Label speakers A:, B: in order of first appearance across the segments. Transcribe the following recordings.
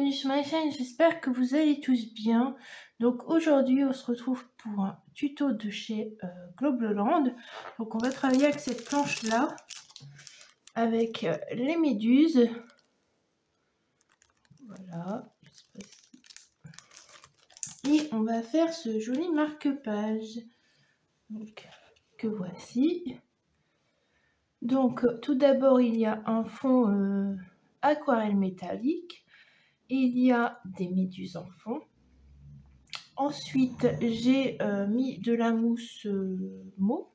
A: bienvenue sur ma chaîne, j'espère que vous allez tous bien. Donc aujourd'hui on se retrouve pour un tuto de chez Globleland. Donc on va travailler avec cette planche là, avec les méduses. Voilà. Et on va faire ce joli marque-page. Donc que voici. Donc tout d'abord il y a un fond aquarelle métallique. Il y a des méduses en fond. Ensuite, j'ai mis de la mousse mot.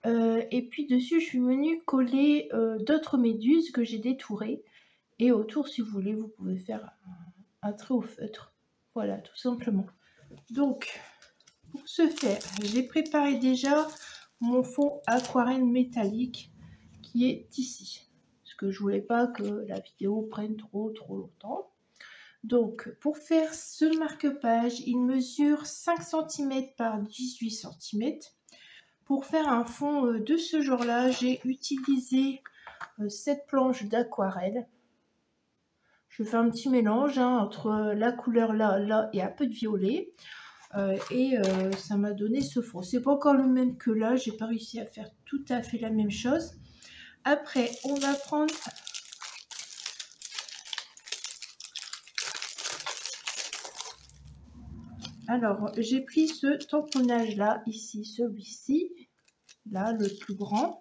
A: Et puis dessus, je suis venue coller d'autres méduses que j'ai détourées. Et autour, si vous voulez, vous pouvez faire un trait au feutre. Voilà, tout simplement. Donc, pour ce faire, j'ai préparé déjà mon fond aquarelle métallique qui est ici. Parce que je voulais pas que la vidéo prenne trop longtemps. Donc, pour faire ce marque-page, il mesure 5 cm par 18 cm. Pour faire un fond de ce genre-là, j'ai utilisé cette planche d'aquarelle. Je fais un petit mélange entre la couleur là et un peu de violet. Ça m'a donné ce fond. C'est pas encore le même que là, j'ai pas réussi à faire tout à fait la même chose. Après, on va prendre... Alors, j'ai pris ce tamponnage là, ici, celui-ci, là, le plus grand.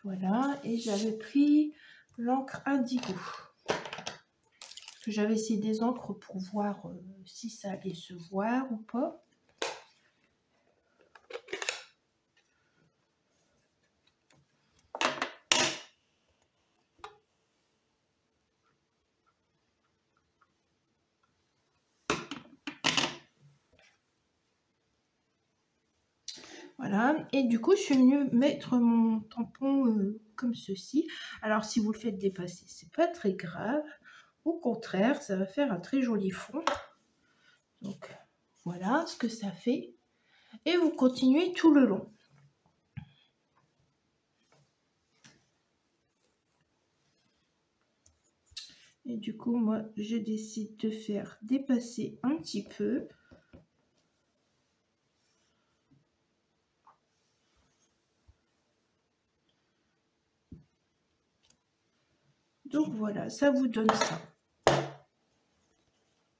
A: Voilà, et j'avais pris l'encre indigo. J'avais essayé des encres pour voir si ça allait se voir ou pas. Voilà, et du coup, je suis venue mettre mon tampon comme ceci. Alors, si vous le faites dépasser, c'est pas très grave. Au contraire, ça va faire un très joli fond. Donc, voilà ce que ça fait. Et vous continuez tout le long. Et du coup, moi, je décide de faire dépasser un petit peu. Donc voilà, ça vous donne ça.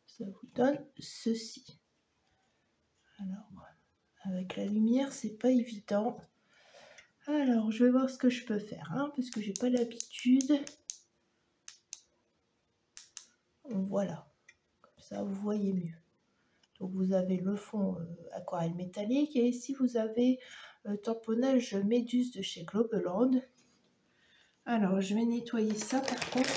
A: Ça vous donne ceci. Alors, avec la lumière, c'est pas évident. Alors, je vais voir ce que je peux faire, parce que j'ai pas l'habitude. Voilà, comme ça vous voyez mieux. Donc vous avez le fond aquarelle métallique et ici vous avez tamponnage méduse de chez Globleland. Alors, je vais nettoyer ça par contre.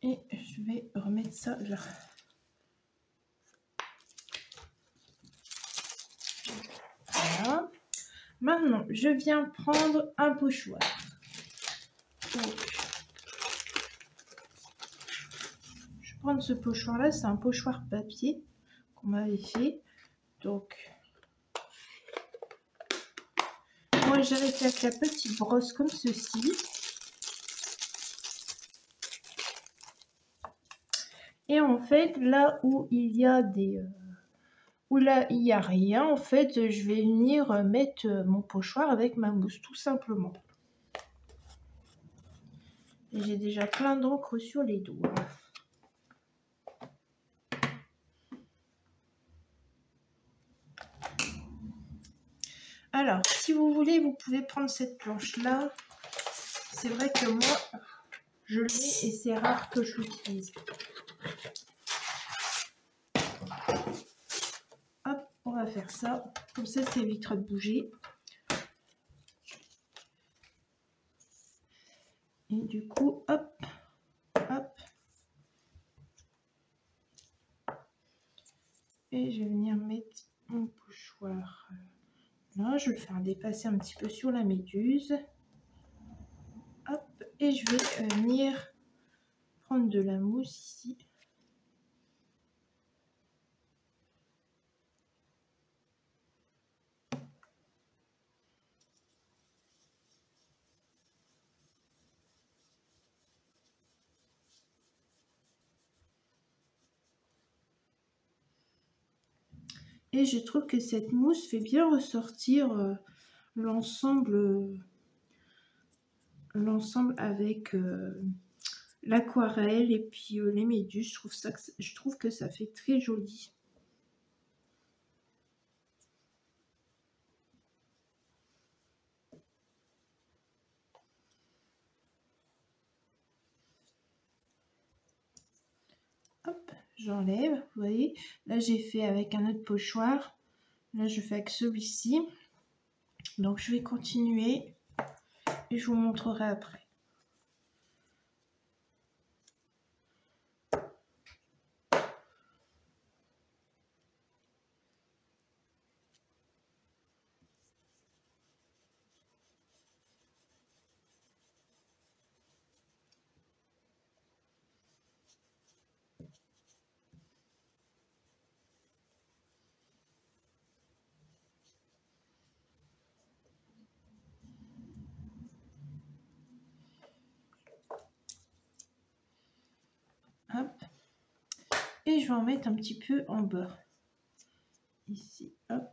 A: Et je vais remettre ça là. Voilà. Maintenant, je viens prendre un pochoir. Donc, je vais prendre ce pochoir là, c'est un pochoir papier qu'on m'avait fait. Donc, moi j'arrête avec la petite brosse comme ceci. Et en fait, là où il y a des... où là il n'y a rien, en fait, je vais venir mettre mon pochoir avec ma mousse, tout simplement. Et j'ai déjà plein d'encre sur les doigts. Alors, si vous voulez, vous pouvez prendre cette planche-là. C'est vrai que moi, je l'ai et c'est rare que je l'utilise. Hop, on va faire ça. Comme ça évitera de bouger. Et du coup, hop, hop. je vais le faire dépasser un petit peu sur la méduse. Hop, et je vais venir prendre de la mousse ici. Et je trouve que cette mousse fait bien ressortir l'ensemble avec l'aquarelle et puis les méduses. Je trouve que ça fait très joli. Hop, j'enlève, vous voyez. Là, j'ai fait avec un autre pochoir. Là, je fais avec celui-ci. Donc, je vais continuer et je vous montrerai après. Hop. Et je vais en mettre un petit peu en bas. Ici, hop.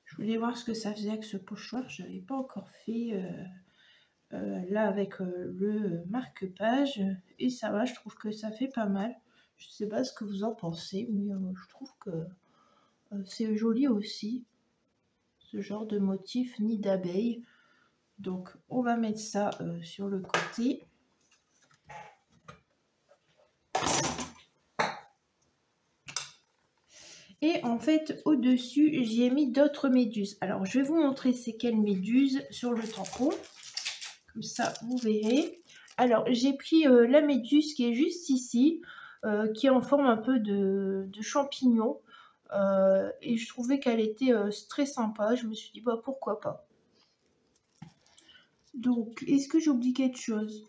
A: Je voulais voir ce que ça faisait avec ce pochoir. Je n'avais pas encore fait là avec le marque-page. Et ça va, je trouve que ça fait pas mal. Je ne sais pas ce que vous en pensez, mais je trouve que c'est joli aussi. Ce genre de motif nid d'abeille. Donc on va mettre ça sur le côté. Et en fait, au-dessus, j'y ai mis d'autres méduses. Alors, je vais vous montrer c'est quelle méduse sur le tampon. Comme ça, vous verrez. Alors, j'ai pris la méduse qui est juste ici, qui est en forme un peu de champignon. Et je trouvais qu'elle était très sympa. Je me suis dit, bah pourquoi pas. Donc, est-ce que j'ai oublié quelque chose?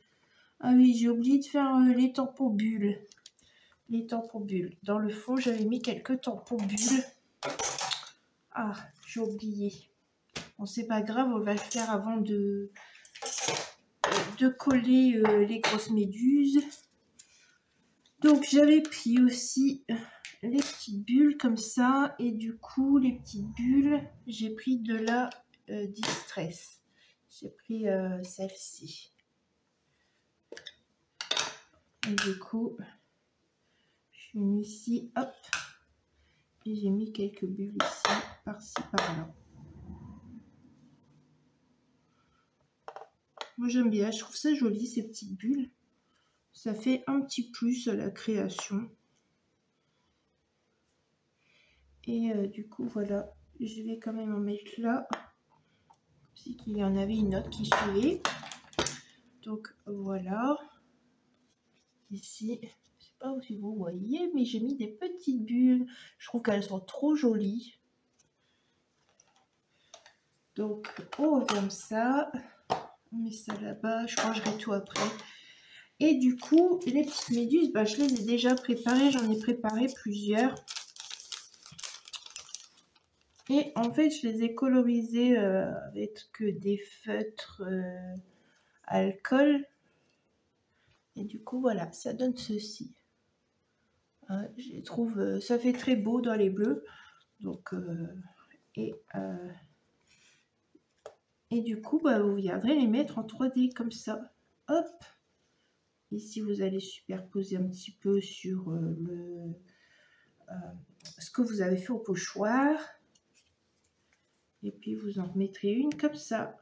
A: Ah oui, j'ai oublié de faire les tampons bulles. Les tampons bulles. Dans le fond, j'avais mis quelques tampons bulles. Ah, j'ai oublié. Bon, c'est pas grave, on va le faire avant de coller les grosses méduses. Donc, j'avais pris aussi les petites bulles comme ça. Et du coup, les petites bulles, j'ai pris de la Distress. J'ai pris celle-ci. Et du coup, je suis venue ici, hop. Et j'ai mis quelques bulles ici, par-ci, par-là. Moi j'aime bien, je trouve ça joli ces petites bulles. Ça fait un petit plus à la création. Et du coup voilà, je vais quand même en mettre là. C'est qu'il y en avait une autre qui suivait. Donc voilà. Ici, je sais pas si vous voyez, mais j'ai mis des petites bulles. Je trouve qu'elles sont trop jolies. Donc on comme ça. On met ça là-bas, je rangerai tout après. Et du coup, les petites méduses, bah, je les ai déjà préparées. J'en ai préparé plusieurs. Et en fait, je les ai colorisées avec des feutres alcool. Et du coup, voilà, ça donne ceci. Je trouve, ça fait très beau dans les bleus. Donc, et du coup, bah, vous viendrez les mettre en 3D comme ça. Hop! Ici, vous allez superposer un petit peu sur ce que vous avez fait au pochoir. Et puis, vous en remettrez une comme ça,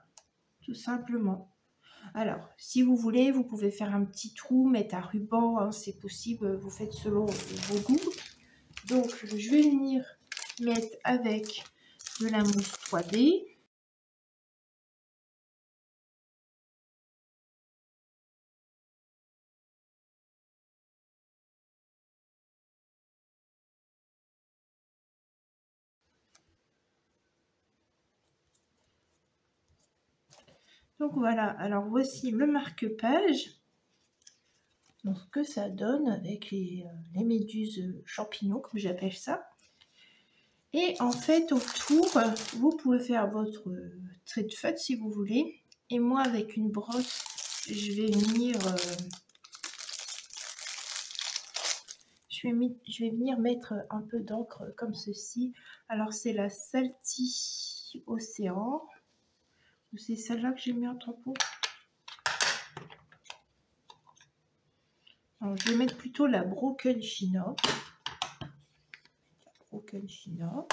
A: tout simplement. Alors, si vous voulez, vous pouvez faire un petit trou, mettre un ruban, hein, c'est possible, vous faites selon vos goûts. Donc je vais venir mettre avec de la mousse 3D. Donc voilà, alors voici le marque-page. Donc ce que ça donne avec les méduses champignons, comme j'appelle ça. Et en fait, autour, vous pouvez faire votre trait de feutre si vous voulez. Et moi, avec une brosse, je vais venir mettre un peu d'encre comme ceci. Alors, c'est la Salty Océan. C'est celle-là que j'ai mis en tampon. Alors, je vais mettre plutôt la Broken China. Broken China.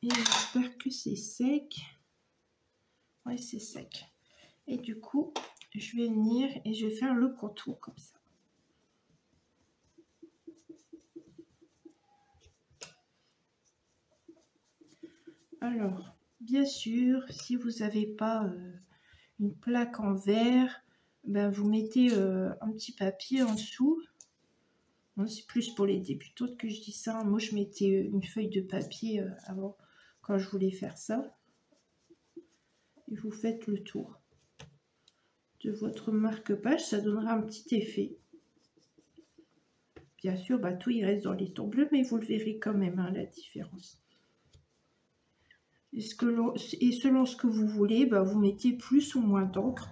A: Et j'espère que c'est sec. Ouais, c'est sec. Et du coup, je vais venir et je vais faire le contour comme ça. Alors, bien sûr, si vous n'avez pas une plaque en verre, ben vous mettez un petit papier en dessous. C'est plus pour les débutantes que je dis ça. Moi, je mettais une feuille de papier avant, quand je voulais faire ça. Et vous faites le tour de votre marque-page. Ça donnera un petit effet. Bien sûr, bah, tout il reste dans les tons bleus, mais vous le verrez quand même, hein, la différence. Et selon ce que vous voulez, bah, vous mettez plus ou moins d'encre.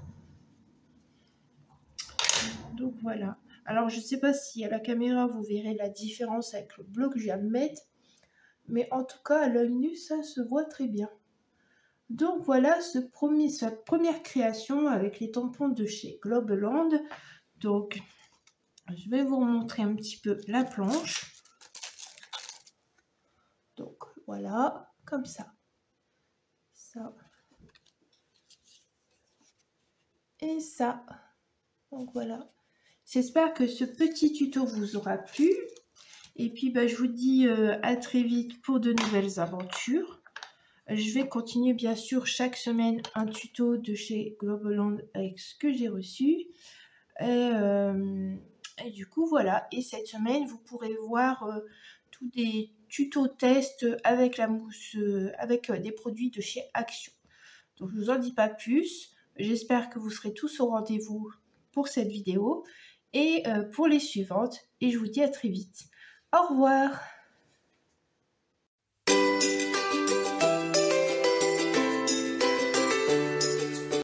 A: Donc voilà. Alors je ne sais pas si à la caméra vous verrez la différence avec le bleu que je viens de mettre. Mais en tout cas, à l'œil nu, ça se voit très bien. Donc voilà cette première création avec les tampons de chez Globeland. Donc je vais vous remontrer un petit peu la planche. Donc voilà, comme ça. Ça. Et ça. Donc voilà. J'espère que ce petit tuto vous aura plu. Et puis bah, je vous dis à très vite pour de nouvelles aventures. Je vais continuer bien sûr chaque semaine un tuto de chez Globeland avec ce que j'ai reçu. Et du coup voilà. Et cette semaine vous pourrez voir tous des tutos tests avec la mousse, avec des produits de chez Action. Donc je ne vous en dis pas plus. J'espère que vous serez tous au rendez-vous pour cette vidéo et pour les suivantes. Et je vous dis à très vite. Au revoir!